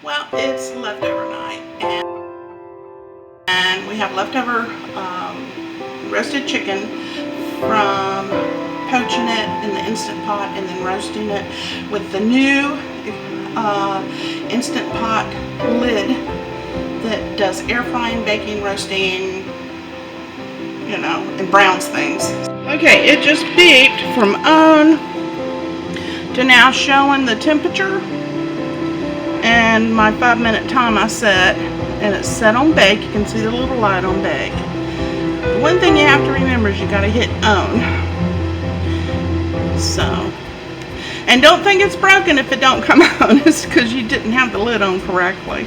Well, it's leftover night, and we have leftover roasted chicken from poaching it in the Instant Pot and then roasting it with the new Instant Pot lid that does air frying, baking, roasting, you know, and browns things. Okay, it just beeped from on to now showing the temperature and my 5-minute time I set, and it's set on bake. You can see the little light on bake. One thing you have to remember is you gotta hit on. So, and don't think it's broken if it don't come on. It's because you didn't have the lid on correctly.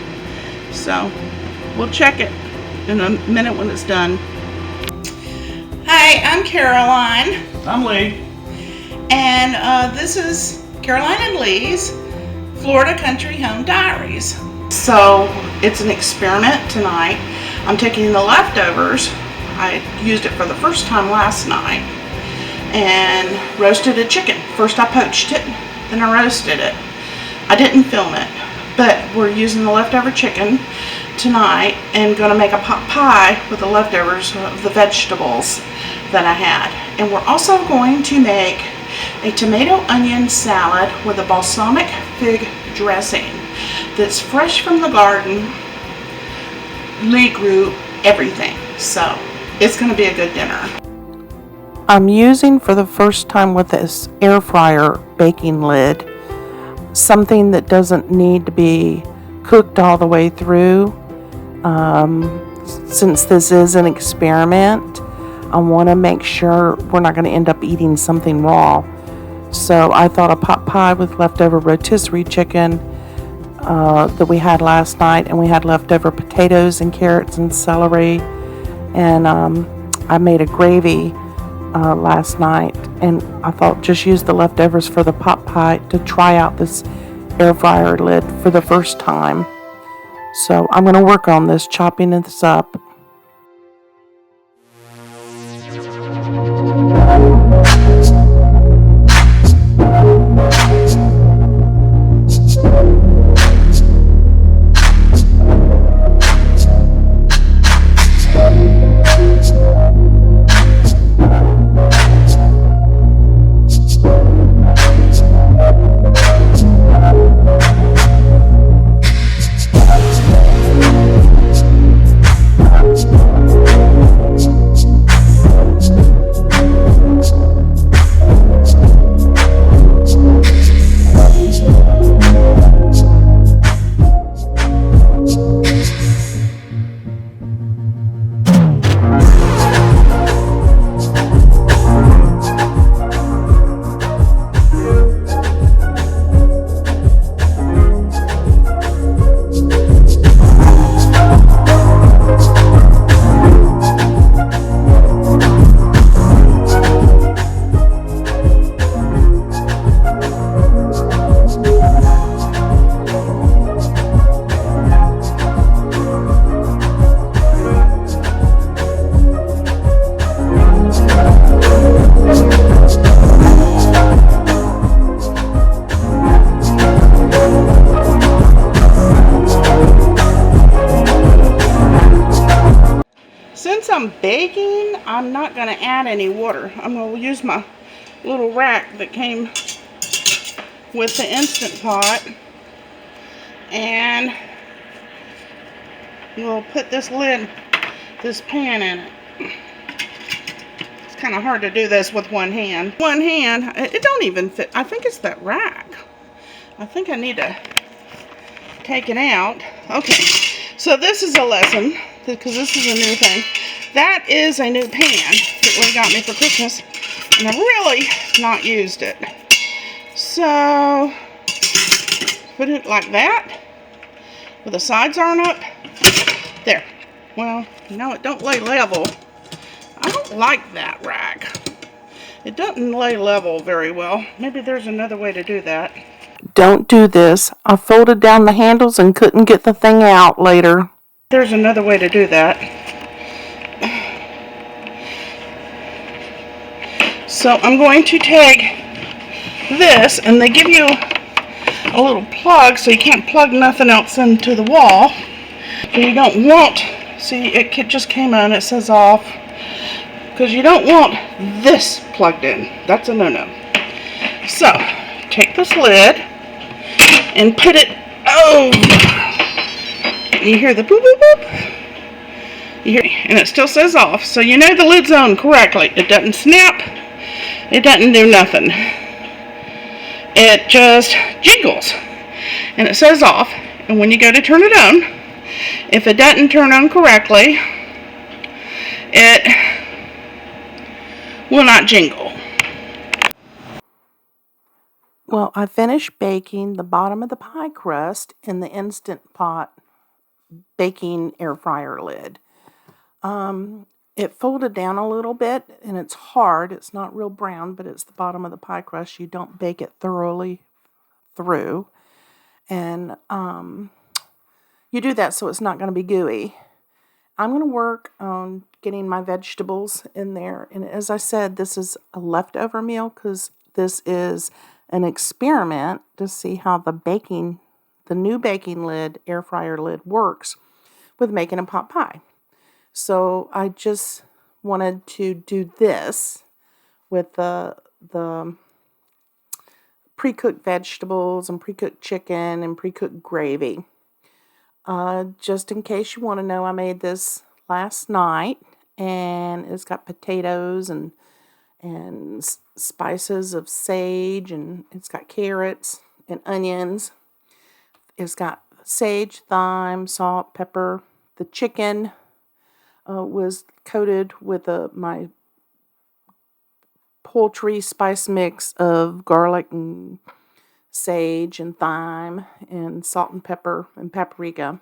So, we'll check it in a minute when it's done. Hi, I'm Caroline. I'm Lee. And this is Caroline and Lee's Florida Country Home Diaries. So it's an experiment tonight. I'm taking the leftovers. I used it for the first time last night and roasted a chicken. First I poached it, then I roasted it. I didn't film it, but we're using the leftover chicken tonight and going to make a pot pie with the leftovers of the vegetables that I had. And we're also going to make a tomato onion salad with a balsamic fig dressing that's fresh from the garden. Lee grew everything, so it's going to be a good dinner. I'm using for the first time with this air fryer baking lid something that doesn't need to be cooked all the way through. Since this is an experiment, I want to make sure we're not going to end up eating something raw. So I thought a pot pie with leftover rotisserie chicken that we had last night, and we had leftover potatoes and carrots and celery, and I made a gravy last night, and I thought just use the leftovers for the pot pie to try out this air fryer lid for the first time. So I'm going to work on this, chopping this up. Since I'm baking, I'm not going to add any water. I'm going to use my little rack that came with the Instant Pot, and we'll put this lid, this pan in it. It's kind of hard to do this with one hand. One hand, it don't even fit. I think it's that rack. I think I need to take it out. Okay, so this is a lesson, because this is a new thing. That is a new pan that Lee got me for Christmas, and I've really not used it. So, put it like that, with the sides arm up. There. Well, no, it don't lay level. I don't like that rack. It doesn't lay level very well. Maybe there's another way to do that. Don't do this. I folded down the handles and couldn't get the thing out later. There's another way to do that. So I'm going to take this, and they give you a little plug so you can't plug nothing else into the wall. So you don't want, see, it just came on, it says off, because you don't want this plugged in. That's a no-no. So take this lid and put it over. You hear the boop boop boop? You hear, and it still says off, so you know the lid's on correctly. It doesn't snap. It doesn't do nothing. It just jiggles, and it says off. And when you go to turn it on, if it doesn't turn on correctly, it will not jingle. Well, I finished baking the bottom of the pie crust in the Instant Pot baking air fryer lid. It folded down a little bit, and it's hard. It's not real brown, but it's the bottom of the pie crust. You don't bake it thoroughly through. And you do that so it's not going to be gooey. I'm going to work on getting my vegetables in there. And as I said, this is a leftover meal because this is an experiment to see how the new baking lid, air fryer lid, works with making a pot pie. So I just wanted to do this with the pre-cooked vegetables and pre-cooked chicken and pre-cooked gravy. Just in case you want to know, I made this last night, and it's got potatoes and spices of sage, and it's got carrots and onions. It's got sage, thyme, salt, pepper. The chicken was coated with my poultry spice mix of garlic and sage and thyme and salt and pepper and paprika.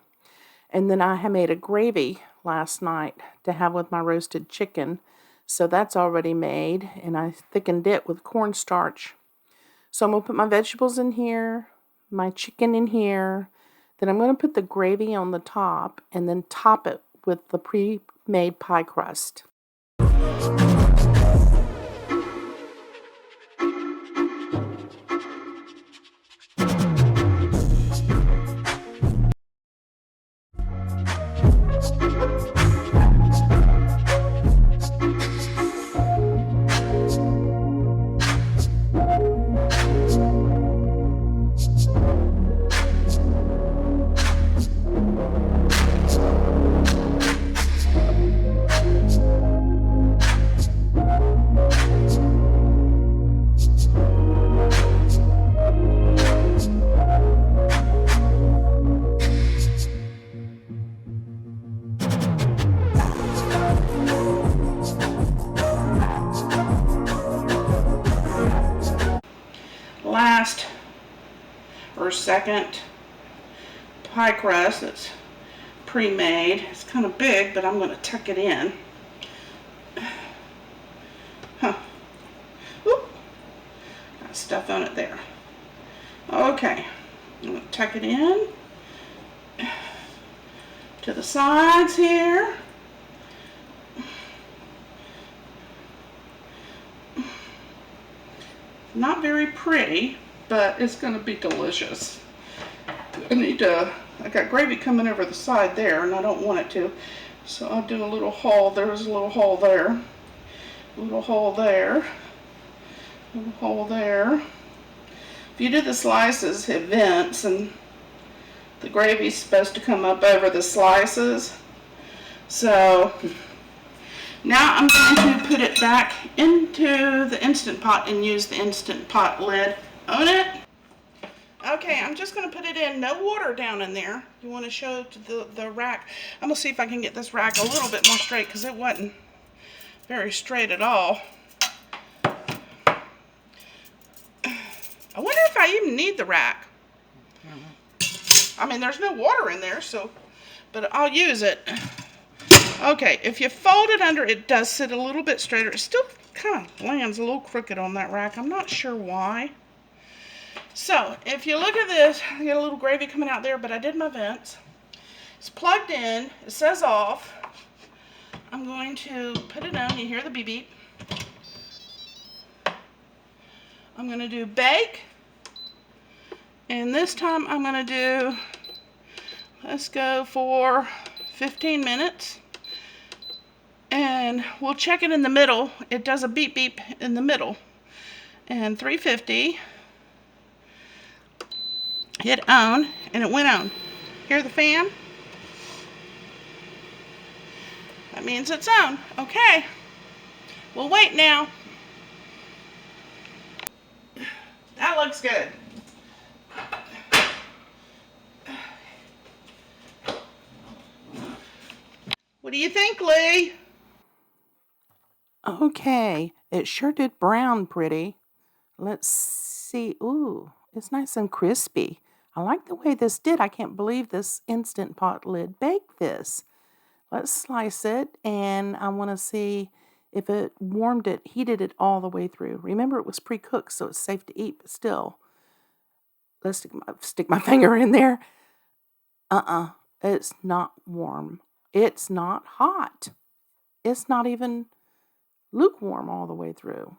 And then I had made a gravy last night to have with my roasted chicken. So that's already made, and I thickened it with cornstarch. So I'm going to put my vegetables in here, my chicken in here. Then I'm going to put the gravy on the top and then top it with the pre-made pie crust. Last or second pie crust that's pre-made. It's kind of big, but I'm going to tuck it in. Oop. Got stuff on it there. Okay, I'm going to tuck it in to the sides here. Not very pretty, but it's going to be delicious. I got gravy coming over the side there, and I don't want it to. So I'll do a little hole. There's a little hole there. A little hole there. A little hole there. If you do the slices, it vents, and the gravy's supposed to come up over the slices. So now I'm going to put it back into the Instant Pot and use the Instant Pot lid on it. Okay, I'm just going to put it in, no water down in there. You want to show the rack. I'm going to see if I can get this rack a little bit more straight because it wasn't very straight at all. I wonder if I even need the rack. I mean, there's no water in there, so, but I'll use it. Okay, if you fold it under, it does sit a little bit straighter. It still kind of lands a little crooked on that rack. I'm not sure why. So, if you look at this, I get a little gravy coming out there, but I did my vents. It's plugged in. It says off. I'm going to put it on. You hear the beep beep. I'm going to do bake And this time I'm going to do, let's go for 15 minutes. And we'll check it in the middle. It does a beep beep in the middle. And 350. Hit on, and it went on. Hear the fan? That means it's on. Okay. We'll wait now. That looks good. What do you think, Lee? Okay, it sure did brown pretty. Let's see. Ooh, it's nice and crispy. I like the way this did. I can't believe this Instant Pot lid baked this. Let's slice it, and I want to see if it heated it all the way through. Remember, it was pre-cooked, so it's safe to eat, but still. Let's stick my finger in there. It's not warm. It's not hot. It's not even lukewarm all the way through.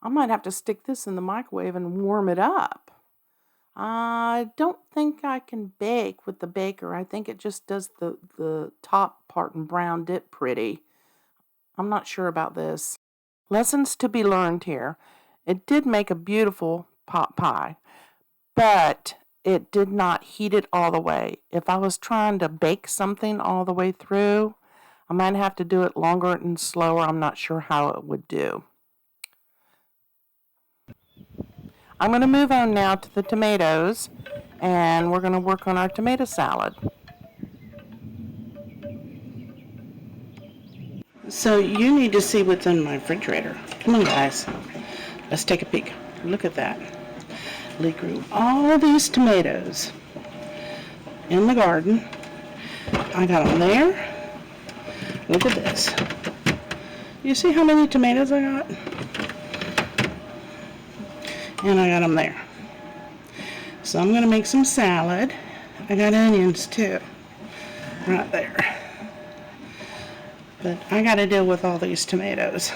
I might have to stick this in the microwave and warm it up. I don't think I can bake with the baker. I think it just does the top part and browned it pretty. I'm not sure about this. Lessons to be learned here. It did make a beautiful pot pie, but it did not heat it all the way. If I was trying to bake something all the way through, I might have to do it longer and slower. I'm not sure how it would do. I'm going to move on now to the tomatoes, and we're going to work on our tomato salad. So you need to see what's in my refrigerator. Come on, guys. Let's take a peek. Look at that. Lee grew all these tomatoes in the garden. I got them there. Look at this. You see how many tomatoes I got? And I got them there. So I'm going to make some salad. I got onions too. Right there. But I got to deal with all these tomatoes.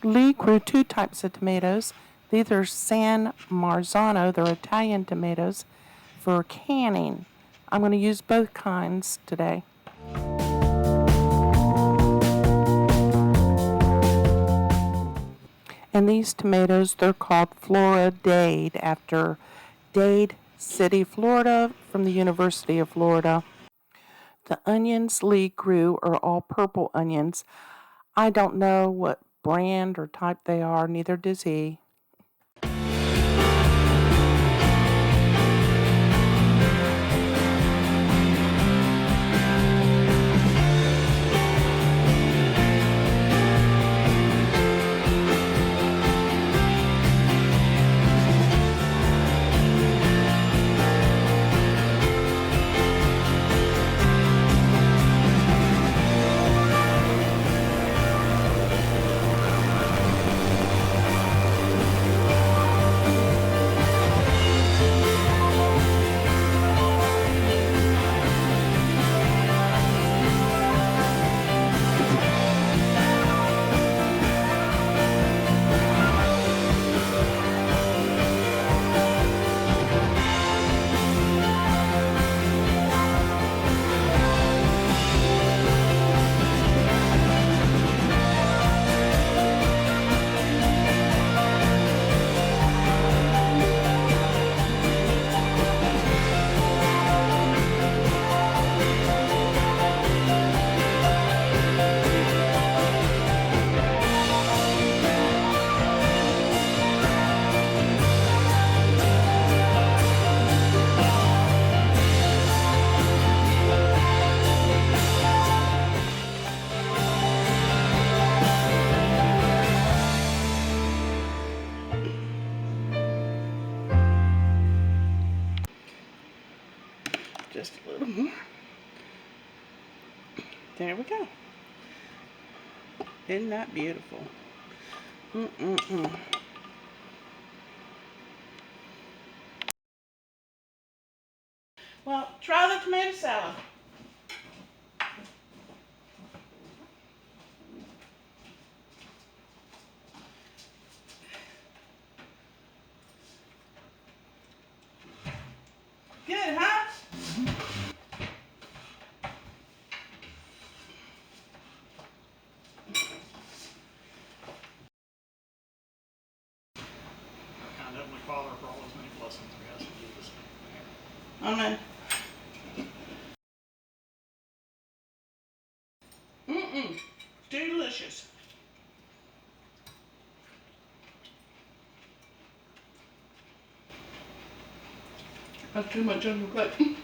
Lee grew two types of tomatoes. These are San Marzano. They're Italian tomatoes for canning. I'm going to use both kinds today. And these tomatoes, they're called Floridade after Dade City, Florida, from the University of Florida. The onions Lee grew are all purple onions. I don't know what brand or type they are, neither does he. Just a little more. There we go. Isn't that beautiful? Mm-mm-mm. Well, try the tomato salad. Good, huh? And Heavenly Father, for all his many blessings, we ask you to do this. Amen. Mm-mm. Delicious. That's too much on your plate.